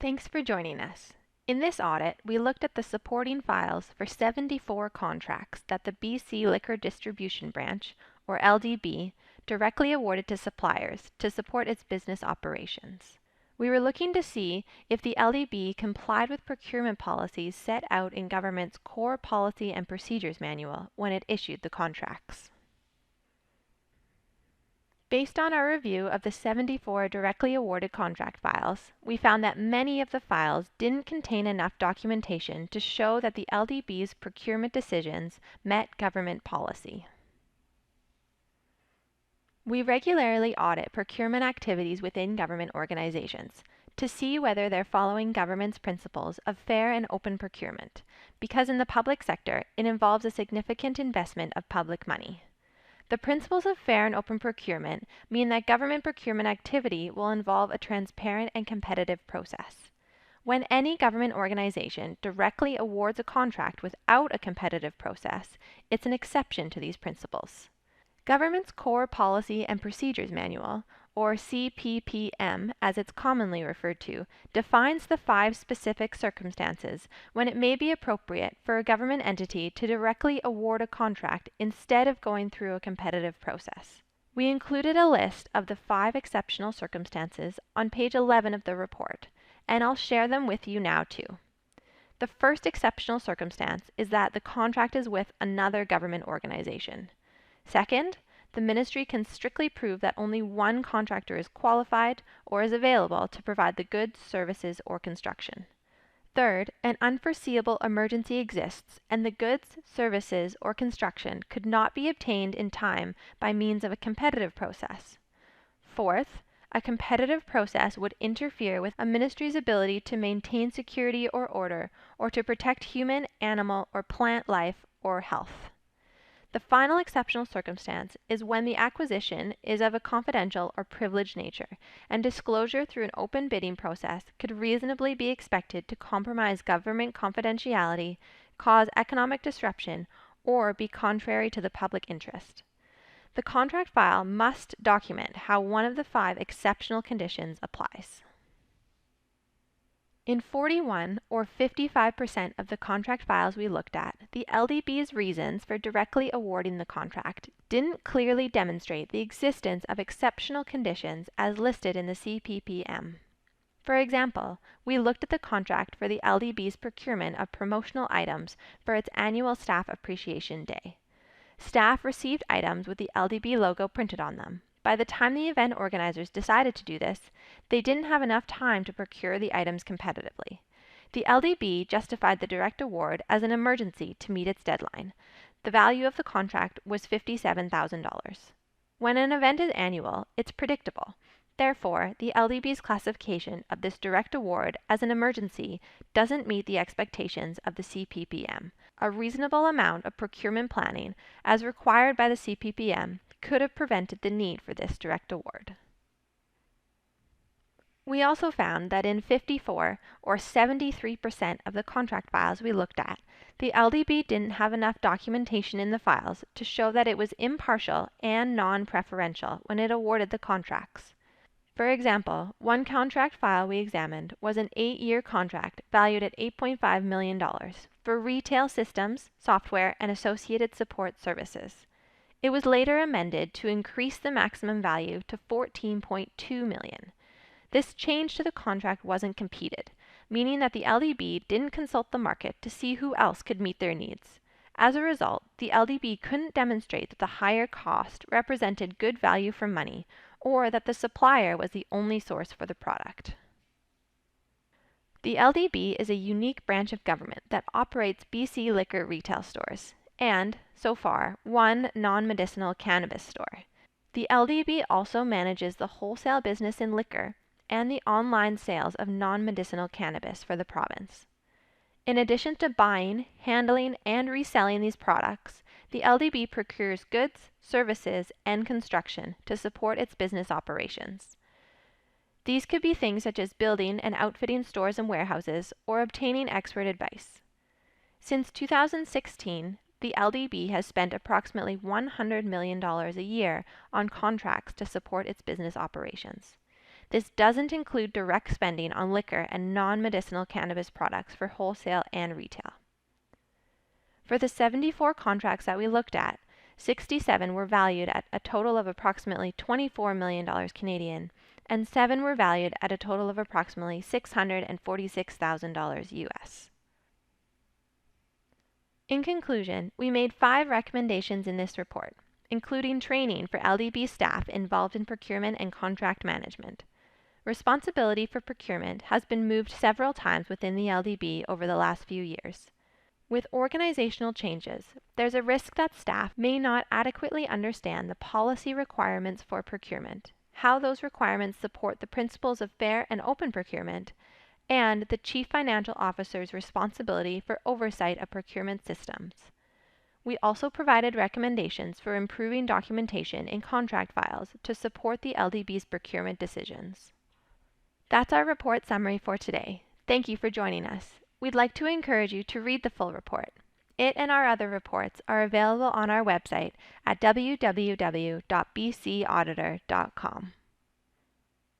Thanks for joining us. In this audit, we looked at the supporting files for 74 contracts that the BC Liquor Distribution Branch, or LDB, directly awarded to suppliers to support its business operations. We were looking to see if the LDB complied with procurement policies set out in government's Core Policy and Procedures Manual when it issued the contracts. Based on our review of the 74 directly awarded contract files, we found that many of the files didn't contain enough documentation to show that the LDB's procurement decisions met government policy. We regularly audit procurement activities within government organizations to see whether they're following government's principles of fair and open procurement, because in the public sector it involves a significant investment of public money. The principles of fair and open procurement mean that government procurement activity will involve a transparent and competitive process. When any government organization directly awards a contract without a competitive process, it's an exception to these principles. Government's Core Policy and Procedures Manual, or CPPM as it's commonly referred to, defines the 5 specific circumstances when it may be appropriate for a government entity to directly award a contract instead of going through a competitive process. We included a list of the 5 exceptional circumstances on page 11 of the report, and I'll share them with you now too. The first exceptional circumstance is that the contract is with another government organization. Second, the ministry can strictly prove that only one contractor is qualified or is available to provide the goods, services, or construction. Third, an unforeseeable emergency exists and the goods, services, or construction could not be obtained in time by means of a competitive process. Fourth, a competitive process would interfere with a ministry's ability to maintain security or order or to protect human, animal, or plant life or health. The final exceptional circumstance is when the acquisition is of a confidential or privileged nature, and disclosure through an open bidding process could reasonably be expected to compromise government confidentiality, cause economic disruption, or be contrary to the public interest. The contract file must document how one of the 5 exceptional conditions applies. In 41 or 55% of the contract files we looked at, the LDB's reasons for directly awarding the contract didn't clearly demonstrate the existence of exceptional conditions as listed in the CPPM. For example, we looked at the contract for the LDB's procurement of promotional items for its annual Staff Appreciation Day. Staff received items with the LDB logo printed on them. By the time the event organizers decided to do this, they didn't have enough time to procure the items competitively. The LDB justified the direct award as an emergency to meet its deadline. The value of the contract was $57,000. When an event is annual, it's predictable. Therefore, the LDB's classification of this direct award as an emergency doesn't meet the expectations of the CPPM. A reasonable amount of procurement planning, as required by the CPPM, could have prevented the need for this direct award. We also found that in 54 or 73% of the contract files we looked at, the LDB didn't have enough documentation in the files to show that it was impartial and non-preferential when it awarded the contracts. For example, one contract file we examined was an 8-year contract valued at $8.5 million for retail systems, software, and associated support services. It was later amended to increase the maximum value to $14.2 million. This change to the contract wasn't competed, meaning that the LDB didn't consult the market to see who else could meet their needs. As a result, the LDB couldn't demonstrate that the higher cost represented good value for money, or that the supplier was the only source for the product. The LDB is a unique branch of government that operates BC liquor retail stores and, so far, one non-medicinal cannabis store. The LDB also manages the wholesale business in liquor and the online sales of non-medicinal cannabis for the province. In addition to buying, handling, and reselling these products, the LDB procures goods, services, and construction to support its business operations. These could be things such as building and outfitting stores and warehouses, or obtaining expert advice. Since 2016, the LDB has spent approximately $100 million a year on contracts to support its business operations. This doesn't include direct spending on liquor and non-medicinal cannabis products for wholesale and retail. For the 74 contracts that we looked at, 67 were valued at a total of approximately $24 million Canadian, and 7 were valued at a total of approximately $646,000 US. In conclusion, we made 5 recommendations in this report, including training for LDB staff involved in procurement and contract management. Responsibility for procurement has been moved several times within the LDB over the last few years. With organizational changes, there's a risk that staff may not adequately understand the policy requirements for procurement, how those requirements support the principles of fair and open procurement, and the Chief Financial Officer's responsibility for oversight of procurement systems. We also provided recommendations for improving documentation in contract files to support the LDB's procurement decisions. That's our report summary for today. Thank you for joining us. We'd like to encourage you to read the full report. It and our other reports are available on our website at www.bcauditor.com.